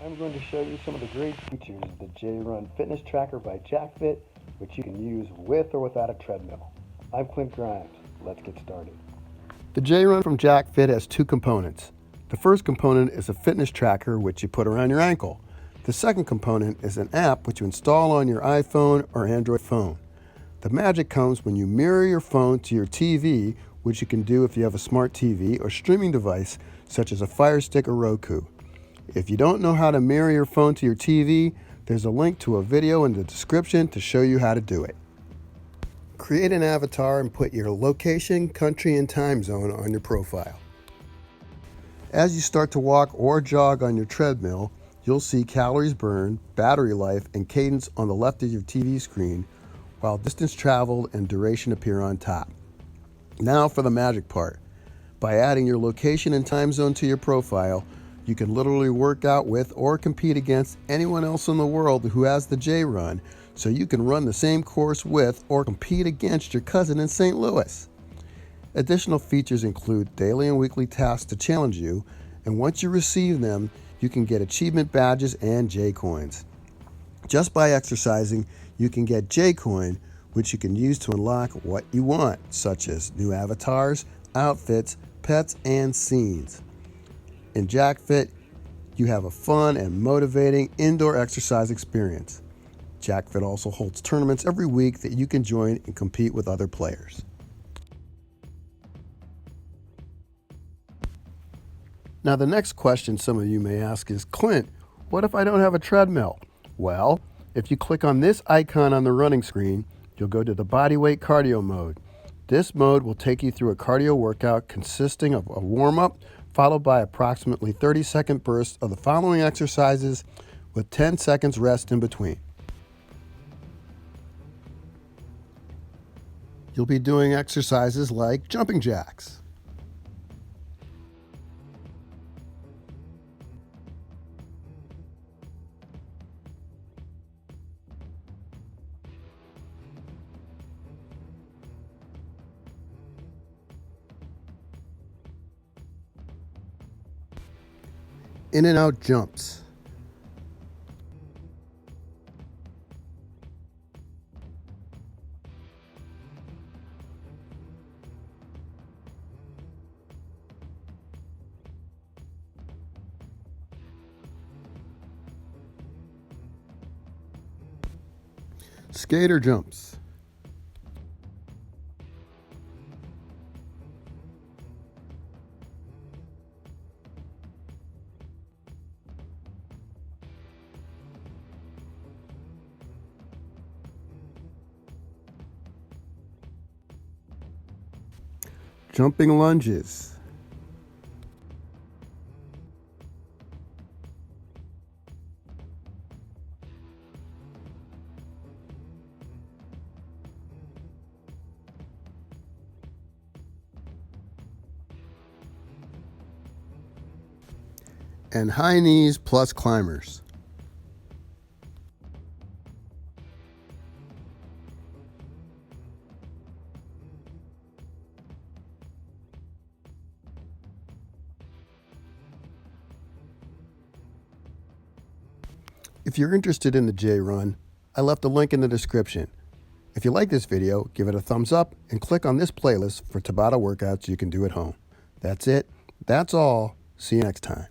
I'm going to show you some of the great features of the Jrun fitness tracker by Jacfit, which you can use with or without a treadmill. I'm Clint Grimes. Let's get started. The Jrun from Jacfit has two components. The first component is a fitness tracker which you put around your ankle. The second component is an app which you install on your iPhone or Android phone. The magic comes when you mirror your phone to your TV, which you can do if you have a smart TV or streaming device such as a Fire Stick or Roku. If you don't know how to mirror your phone to your TV, there's a link to a video in the description to show you how to do it. Create an avatar and put your location, country, and time zone on your profile. As you start to walk or jog on your treadmill, you'll see calories burned, battery life, and cadence on the left of your TV screen, while distance traveled and duration appear on top. Now for the magic part. By adding your location and time zone to your profile, you can literally work out with or compete against anyone else in the world who has the Jrun, so you can run the same course with or compete against your cousin in St. Louis. Additional features include daily and weekly tasks to challenge you, and once you receive them, you can get achievement badges and J-coins. Just by exercising, you can get J-coin, which you can use to unlock what you want, such as new avatars, outfits, pets, and scenes. In Jacfit, you have a fun and motivating indoor exercise experience. Jacfit also holds tournaments every week that you can join and compete with other players. Now the next question some of you may ask is, Clint, what if I don't have a treadmill? Well, if you click on this icon on the running screen, you'll go to the bodyweight cardio mode. This mode will take you through a cardio workout consisting of a warm-up, followed by approximately 30-second bursts of the following exercises with 10 seconds rest in between. You'll be doing exercises like jumping jacks, in and out jumps, skater jumps, jumping lunges, and high knees plus climbers. If you're interested in the Jrun, I left a link in the description. If you like this video, give it a thumbs up and click on this playlist for Tabata workouts you can do at home. That's it. That's all. See you next time.